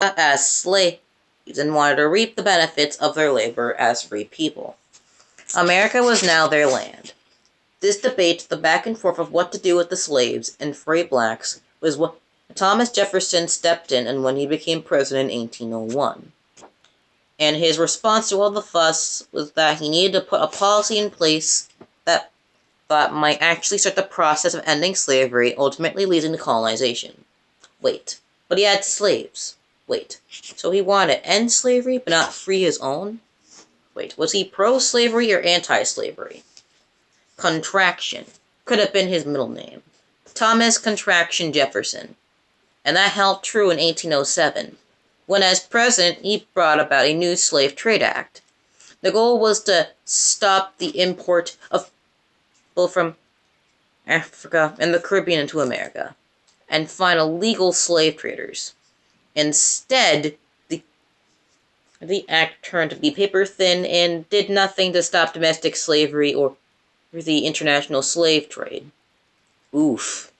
as slaves and wanted to reap the benefits of their labor as free people. America was now their land. This debate, the back and forth of what to do with the slaves and free blacks, was when Thomas Jefferson stepped in and when he became president in 1801. And his response to all the fuss was that he needed to put a policy in place that might actually start the process of ending slavery, ultimately leading to colonization. Wait, but he had slaves. Wait, so he wanted to end slavery but not free his own? Wait, was he pro-slavery or anti-slavery? Contraction could have been his middle name. Thomas Contraction Jefferson. And that held true in 1807, when as president he brought about a new Slave Trade Act. The goal was to stop the import of people from Africa and the Caribbean into America, and find illegal slave traders. Instead, the act turned to be paper-thin and did nothing to stop domestic slavery or the international slave trade. Oof.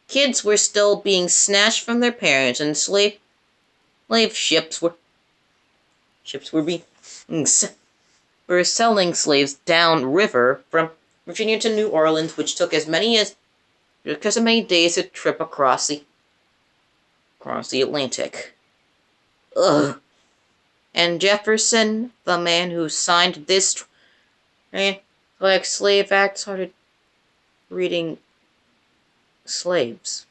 Kids were still being snatched from their parents, and slave ships were selling slaves downriver from Virginia to New Orleans, which took as many days to trip across the Atlantic. Ugh. And Jefferson, the man who signed this Slave Act, started reading slaves.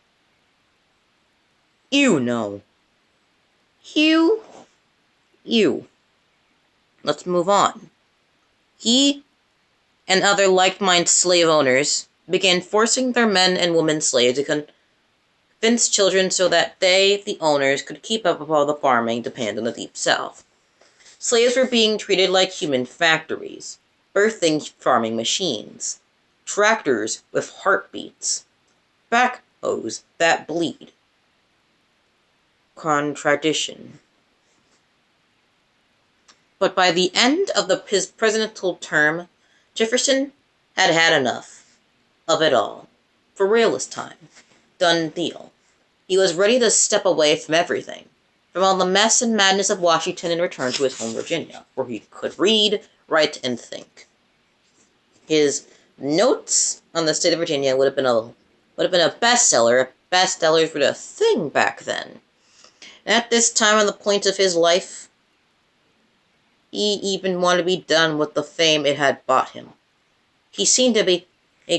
You. Let's move on. He and other like-minded slave owners began forcing their men and women slaves to convince children so that they, the owners, could keep up with all the farming demand in the Deep South. Slaves were being treated like human factories, birthing farming machines, tractors with heartbeats, backhoes that bleed. Contradiction. But by the end of his presidential term, Jefferson had had enough of it all. For real this time. Done deal. He was ready to step away from everything, from all the mess and madness of Washington, and return to his home Virginia, where he could read, write, and think. His notes on the state of Virginia would have been a bestseller. Bestsellers were a thing back then. And at this time on the point of his life, he even wanted to be done with the fame it had bought him. He seemed to be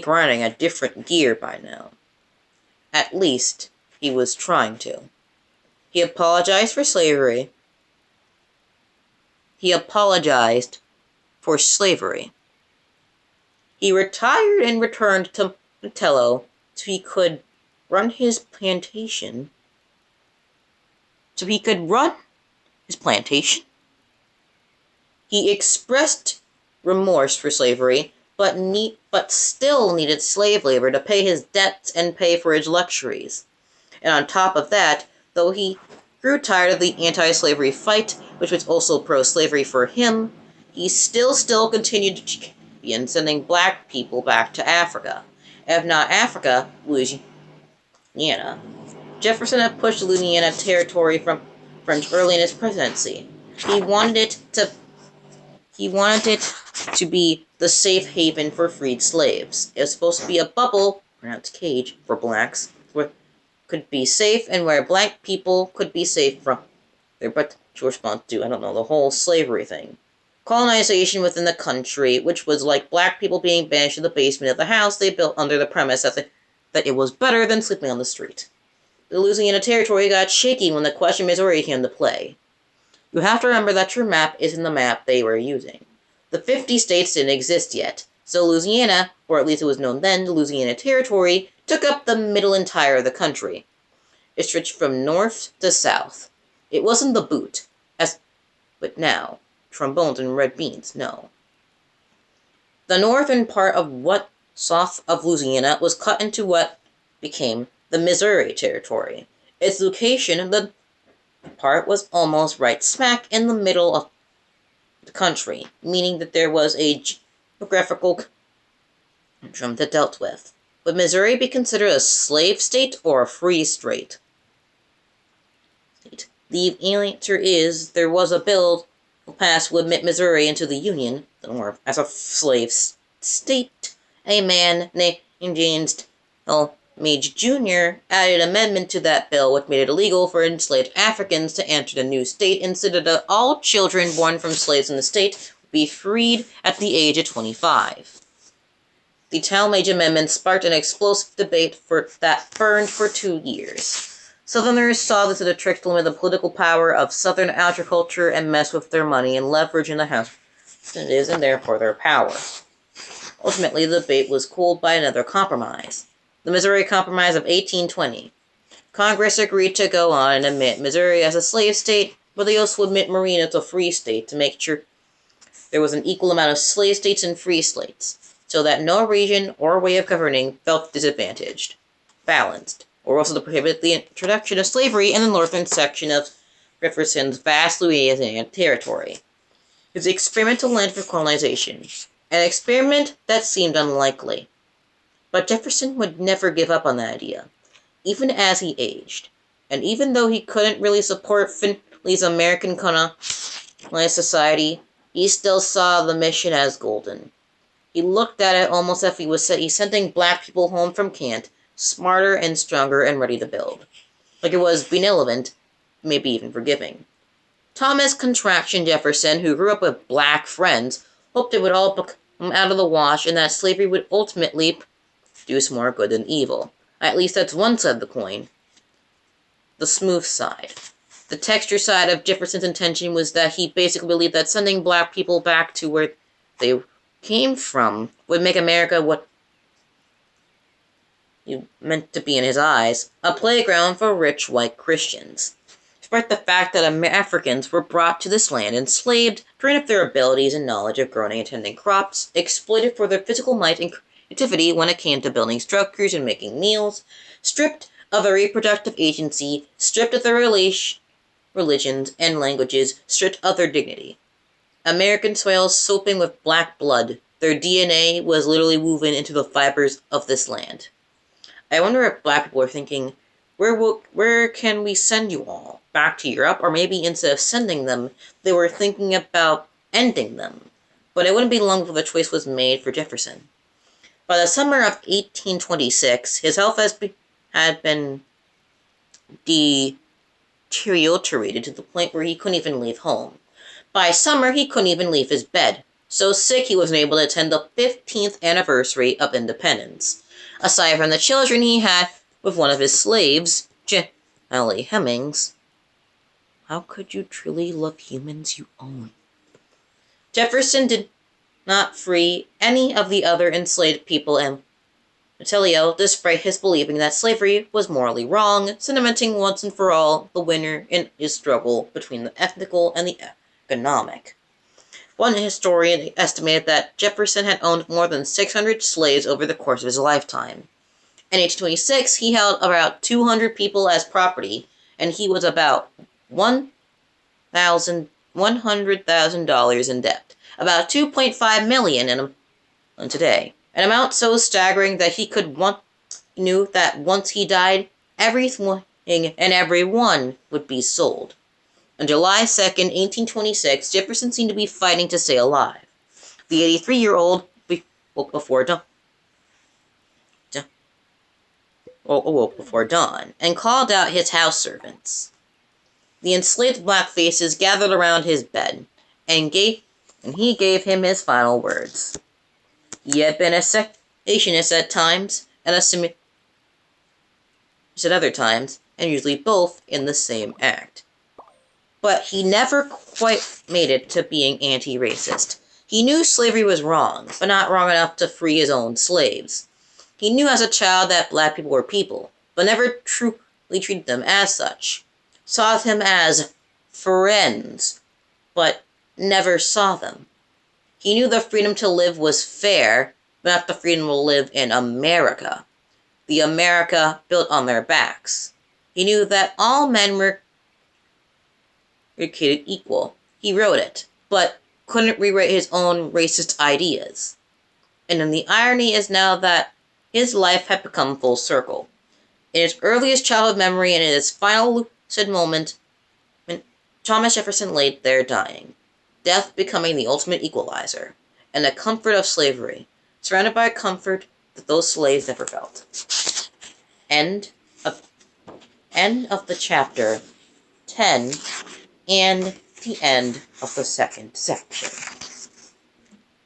grinding a different gear by now. At least, he was trying to. He apologized for slavery. He retired and returned to Montello so he could run his plantation. He expressed remorse for slavery, but still needed slave labor to pay his debts and pay for his luxuries. And on top of that, though he grew tired of the anti-slavery fight, which was also pro-slavery for him, he still continued to champion sending black people back to Africa. If not Africa, Louisiana. Jefferson had pushed Louisiana Territory from French early in his presidency. He wanted it to be the safe haven for freed slaves. It was supposed to be a bubble, pronounced cage, for blacks, where could be safe and where black people could be safe from their potential response to, the whole slavery thing. Colonization within the country, which was like black people being banished to the basement of the house they built under the premise that it was better than sleeping on the street. The Louisiana Territory got shaky when the question Missouri came to play. You have to remember that your map isn't the map they were using. The 50 states didn't exist yet, so Louisiana, or at least it was known then, the Louisiana Territory, took up the middle entire of the country. It stretched from north to south. It wasn't the boot, but now, trombones and red beans, no. The northern part of south of Louisiana was cut into what became the Missouri Territory. Its location, the part, was almost right smack in the middle of the country, meaning that there was a geographical conundrum that dealt with. Would Missouri be considered a slave state or a free state? The answer is there was a bill passed to admit Missouri into the Union, or as a slave state. A man named James Mage Jr. added an amendment to that bill which made it illegal for enslaved Africans to enter the new state and stated that all children born from slaves in the state would be freed at the age of 25. The Talmadge Amendment sparked an explosive debate that burned for 2 years. Southerners saw this as a trick to limit the political power of Southern agriculture and mess with their money and leverage in the House, and therefore their power. Ultimately, the debate was cooled by another compromise, the Missouri Compromise of 1820. Congress agreed to go on and admit Missouri as a slave state, but they also admit Maine as a free state to make sure there was an equal amount of slave states and free states, so that no region or way of governing felt disadvantaged. Balanced, or also to prohibit the introduction of slavery in the northern section of Jefferson's vast Louisiana territory. It was the experimental land for colonization, an experiment that seemed unlikely. But Jefferson would never give up on that idea, even as he aged. And even though he couldn't really support Finley's American colonized society, he still saw the mission as golden. He looked at it almost as if he was sending black people home from camp, smarter and stronger and ready to build. Like it was benevolent, maybe even forgiving. Thomas Contraction Jefferson, who grew up with black friends, hoped it would all come out of the wash and that slavery would ultimately produce more good than evil. At least that's one side of the coin. The smooth side. The texture side of Jefferson's intention was that he basically believed that sending black people back to where they came from would make America what you meant to be in his eyes, a playground for rich white Christians. Despite the fact that Africans were brought to this land enslaved, trained up their abilities and knowledge of growing and tending crops, exploited for their physical might and creativity when it came to building structures and making meals, stripped of their reproductive agency, stripped of their religions and languages, stripped of their dignity. American soil soaping with black blood, their DNA was literally woven into the fibers of this land. I wonder if black people are thinking, where can we send you all? Back to Europe? Or maybe instead of sending them, they were thinking about ending them. But it wouldn't be long before the choice was made for Jefferson. By the summer of 1826, his health had been deteriorated to the point where he couldn't even leave home. By summer, he couldn't even leave his bed. So sick he wasn't able to attend the 15th anniversary of independence. Aside from the children he had with one of his slaves, L.A. Hemmings. How could you truly love humans you own? Jefferson did not free any of the other enslaved people and Metellio, despite his believing that slavery was morally wrong, cementing once and for all the winner in his struggle between the ethical and the economic. One historian estimated that Jefferson had owned more than 600 slaves over the course of his lifetime. In 1826, he held about 200 people as property, and he was about $100,000 in debt, about $2.5 million in today. An amount so staggering that he knew that once he died, everything and everyone would be sold. On July 2nd, 1826, Jefferson seemed to be fighting to stay alive. The 83-year-old woke before dawn and called out his house servants. The enslaved black faces gathered around his bed, and he gave him his final words. He had been a cessationist at times, and a Semiterist at other times, and usually both in the same act. But he never quite made it to being anti-racist. He knew slavery was wrong, but not wrong enough to free his own slaves. He knew as a child that black people were people, but never truly treated them as such. Saw them as friends, but never saw them. He knew the freedom to live was fair, but not the freedom to live in America. The America built on their backs. He knew that all men were created equal. He wrote it, but couldn't rewrite his own racist ideas. And then the irony is now that his life had become full circle. In his earliest childhood memory and in his final lucid moment, Thomas Jefferson laid there dying, death becoming the ultimate equalizer, and the comfort of slavery, surrounded by a comfort that those slaves never felt. End of, end of the chapter 10 and the end of the second section.